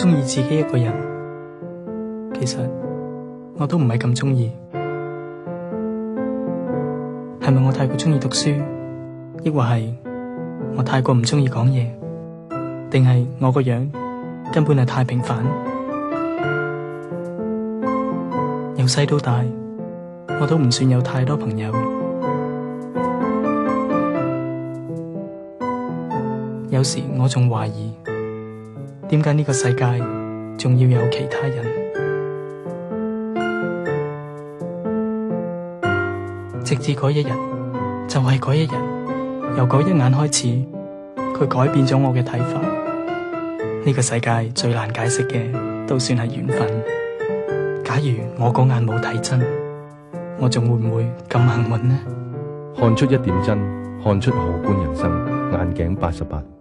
中意自己一個人。其實我都唔係咁中意，係咪我太過中意讀書，抑或係我太過唔中意講嘢，定係我個樣根本係太平凡？由細到大，我都唔算有太多朋友。有時我仲懷疑，點解呢個世界仲要有其他人？直至嗰一日，就係嗰一日，由嗰一眼開始，佢改變咗我嘅睇法。呢個世界最難解釋嘅，都算係緣分。假如我嗰眼冇睇真，我仲會唔會咁幸運呢？看出一點真，看出可觀人生。眼鏡88。